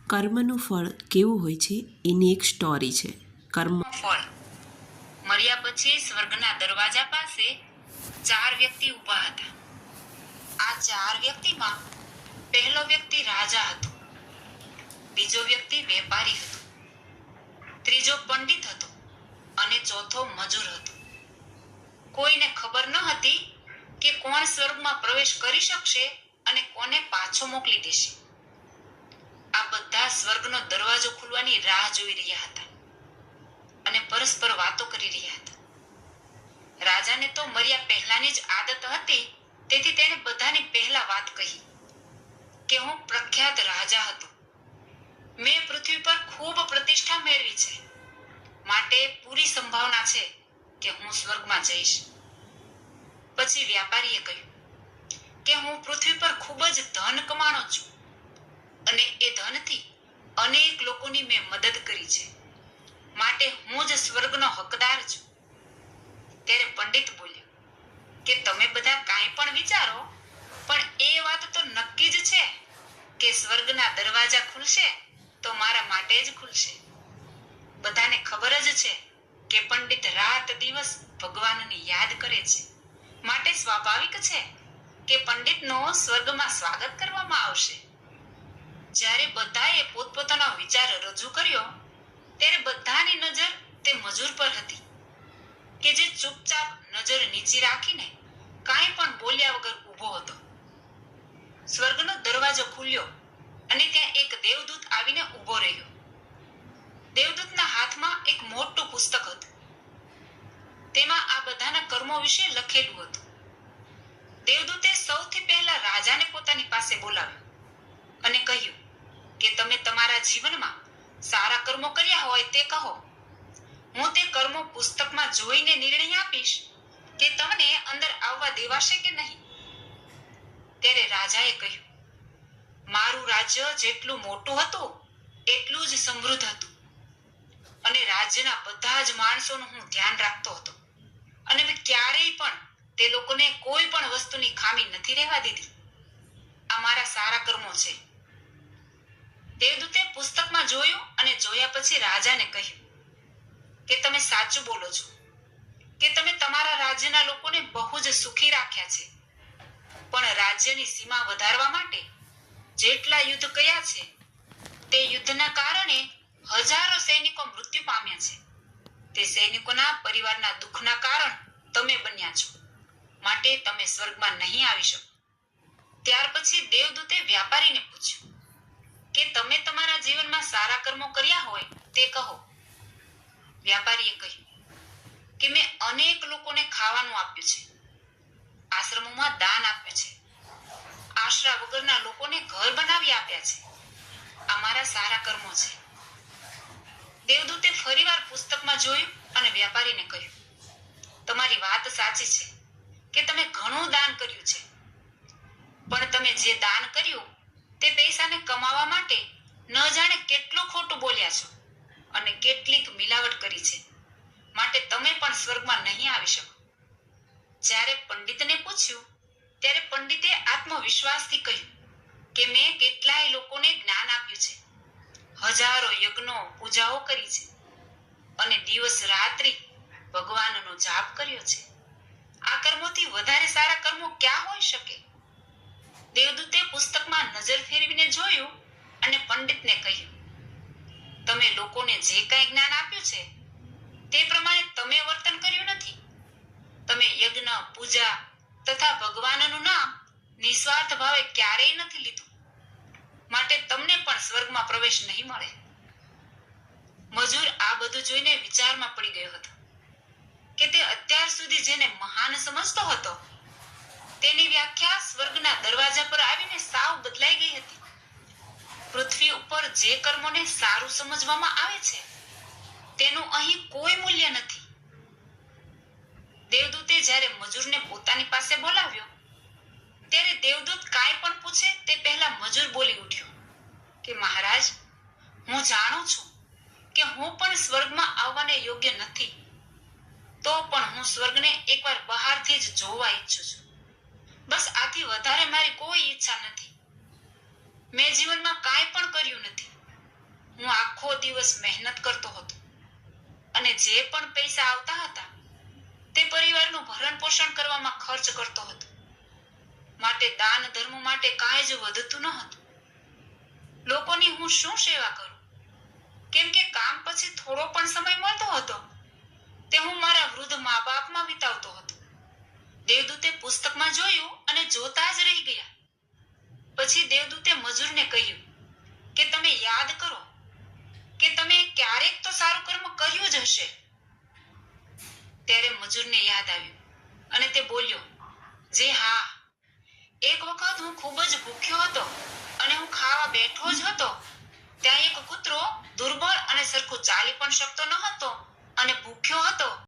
કર્મનું ફળ કેવું હોય છે એની એક સ્ટોરી છે. ફળ. મર્યા પછી સ્વર્ગના દરવાજા પાસે 4 વ્યક્તિ ઊભા હતા. આ 4 વ્યક્તિમાં પહેલો વ્યક્તિ રાજા હતો, બીજો વ્યક્તિ વેપારી હતો, ત્રીજો પંડિત હતો અને ચોથો મજૂર હતો. કોઈને ખબર ન હતી કે કોણ સ્વર્ગમાં પ્રવેશ કરી શકશે અને કોને પાછો મોકલી દેશે. આ બધા સ્વર્ગનો દરવાજો ખુલવાની રાહ જોઈ રહ્યા હતા અને પરસ્પર વાતો કરી રહ્યા હતા. રાજાને તો મર્યા પહેલાની જ આદત હતી, તેથી તેણે બધાની પહેલા વાત કહી કે હું પ્રખ્યાત રાજા હતો. મેં પૃથ્વી પર ખૂબ પ્રતિષ્ઠા મેળવી છે, માટે પૂરી સંભાવના છે કે હું સ્વર્ગમાં જઈશ. પછી વ્યાપારીએ કહ્યું કે હું પૃથ્વી પર ખૂબ જ ધન કમાણો છું અને એ ધનથી અનેક લોકોની મેં મદદ કરી છે, માટે હું જ સ્વર્ગનો હકદાર છું. ત્યારે પંડિત બોલ્યો કે તમે બધા કાંઈ પણ વિચારો, પણ એ વાત તો નક્કી જ છે કે સ્વર્ગના દરવાજા ખુલશે તો મારા માટે જ ખુલશે. બધાને ખબર જ છે કે પંડિત રાત દિવસ ભગવાનને યાદ કરે છે, માટે સ્વાભાવિક છે કે પંડિતનો સ્વર્ગમાં સ્વાગત કરવામાં આવશે. જ્યારે બધાએ પોતપોતાનો વિચાર રજૂ કર્યો ત્યારે બધાની નજર તે મજૂર પર હતી કે જે ચૂપચાપ નજર નીચી રાખીને કાંઈ પણ બોલ્યા વગર ઊભો હતો. સ્વર્ગનો દરવાજો ખુલ્યો અને ત્યાં એક દેવદૂત આવીને ઊભો રહ્યો. દેવદૂતના હાથમાં એક મોટું પુસ્તક હતું. તેમાં આ બધાના કર્મો વિશે લખેલું હતું. દેવદૂતે સૌથી પહેલા રાજાને પોતાની પાસે બોલાવ્યો અને કહ્યું કે તમે તમારા જીવનમાં સારા કર્મો કર્યા હોય તે કહો. હું તે કર્મો પુસ્તકમાં જોઈને નિર્ણય આપીશ કે તમને અંદર આવવા દેવાશે કે નહીં. ત્યારે રાજાએ કહ્યું, મારું રાજ્ય જેટલું મોટું હતું એટલું જ સમૃદ્ધ હતું અને રાજ્યના બધા જ માણસોનું હું ધ્યાન રાખતો હતો અને મેં ક્યારેય પણ તે લોકોને કોઈ પણ વસ્તુની ખામી નથી રહેવા દીધી. આ મારા સારા કર્મો છે. દેવદૂતે પુસ્તકમાં જોયું અને જોયા પછી રાજાને કહ્યું કે તમે સાચું બોલો છો કે તમે તમારા રાજ્યના લોકોને બહુ જ સુખી રાખ્યા છે, પણ રાજ્યની સીમા વધારવા માટે જેટલા યુદ્ધ કર્યા છે તે યુદ્ધના કારણે હજારો સૈનિકો મૃત્યુ પામ્યા છે. તે સૈનિકોના પરિવારના દુઃખના કારણ તમે બન્યા છો, માટે તમે સ્વર્ગમાં નહીં આવી શકો. ત્યાર પછી દેવદૂતે વ્યાપારીને પૂછ્યું કે તમે તમારા જીવનમાં સારા કર્મો કર્યા હોય તે કહો. વ્યાપારીએ કહ્યું કે મેં અનેક લોકોને ખાવાનું આપ્યું છે, આશ્રમોમાં દાન આપ્યું છે, આશરા વગરના લોકોને ઘર બનાવી આપ્યા છે. આ મારા સારા કર્મો છે. દેવદૂતે ફરીવાર પુસ્તકમાં જોયું અને વ્યાપારીને કહ્યું, તમારી વાત સાચી છે કે તમે ઘણું દાન કર્યું છે, પણ તમે જે દાન કર્યું તે પૈસાને કમાવા માટે ન જાણે કેટલું ખોટું બોલ્યા છો અને કેટલીક મિલાવટ કરી છે, માટે તમે પણ સ્વર્ગમાં નહીં આવી શકો. જ્યારે પંડિતને પૂછ્યું ત્યારે પંડિતે આત્મવિશ્વાસથી કહ્યું કે મેં કેટલાય લોકોને જ્ઞાન આપ્યું છે, હજારો યજ્ઞો પૂજાઓ કરી છે અને દિવસ રાત્રિ ભગવાનનો જાપ કર્યો છે. આ કર્મોથી વધારે સારા કર્મો ક્યાં હોઈ શકે? દેવદૂતે પુસ્તકમાં નજર ફેરવીને જોયું અને પંડિતને કહ્યું, તમે લોકોને જે કાંઈ જ્ઞાન આપ્યું છે તે પ્રમાણે તમે વર્તન કર્યું નથી. તમે યજ્ઞ, પૂજા તથા ભગવાનનું નામ નિસ્વાર્થ ભાવે ક્યારેય નથી લીધું, માટે તમને પણ સ્વર્ગમાં પ્રવેશ નહીં મળે. મજૂર આ બધું જોઈને વિચારમાં પડી ગયો હતો કે તે અત્યાર સુધી જેને મહાન સમજતો હતો તેની વ્યાખ્યા સ્વર્ગના દરવાજા પર આવીને સાવ બદલાઈ ગઈ હતી. પૃથ્વી ઉપર જે કર્મોને સારું સમજવામાં આવે છે તેનું અહીં કોઈ મૂલ્ય નથી. દેવદૂતે જ્યારે મજૂરને પોતાની પાસે બોલાવ્યો ત્યારે દેવદૂત કાંઈ પણ પૂછે તે પહેલા મજૂર બોલી ઉઠ્યો કે મહારાજ, હું જાણું છું કે હું પણ સ્વર્ગમાં આવવાને યોગ્ય નથી, તો પણ હું સ્વર્ગને એકવાર બહારથી જ જોવા ઈચ્છું છું. બસ આથી વધારે મારી કોઈ ઈચ્છા નથી. મેં જીવનમાં કાંઈ પણ કર્યું નથી, દિવસ મહેનત કરતો હતો અને જે પણ પૈસા આવતા હતા તે પરિવારનું ભરણ પોષણ કરવામાં ખર્ચ કરતો હતો. માટે દાન ધર્મ માટે કાંઈ જ વધતું ન હતું. લોકોની હું શું સેવા કરું? કેમ કે કામ પછી થોડો પણ સમય મળતો હતો તે હું મારા વૃદ્ધ મા બાપમાં વિતાવતો હતો. દેવદૂતે પુસ્તકમાં જોયું અને જોતા જ રહી ગયા. પછી દેવદૂતે મજૂરને કહ્યું કે તમે યાદ કરો કે તમે ક્યારેક તો સારું કર્મ કર્યું જ હશે. ત્યારે મજૂરને યાદ આવ્યું અને તે બોલ્યો, જે હા, એક વખત હું ખૂબ જ ભૂખ્યો હતો અને હું ખાવા બેઠો જ હતો ત્યાં એક કૂતરો દુર્બળ અને સરખું ચાલી પણ શકતો ન હતો અને ભૂખ્યો હતો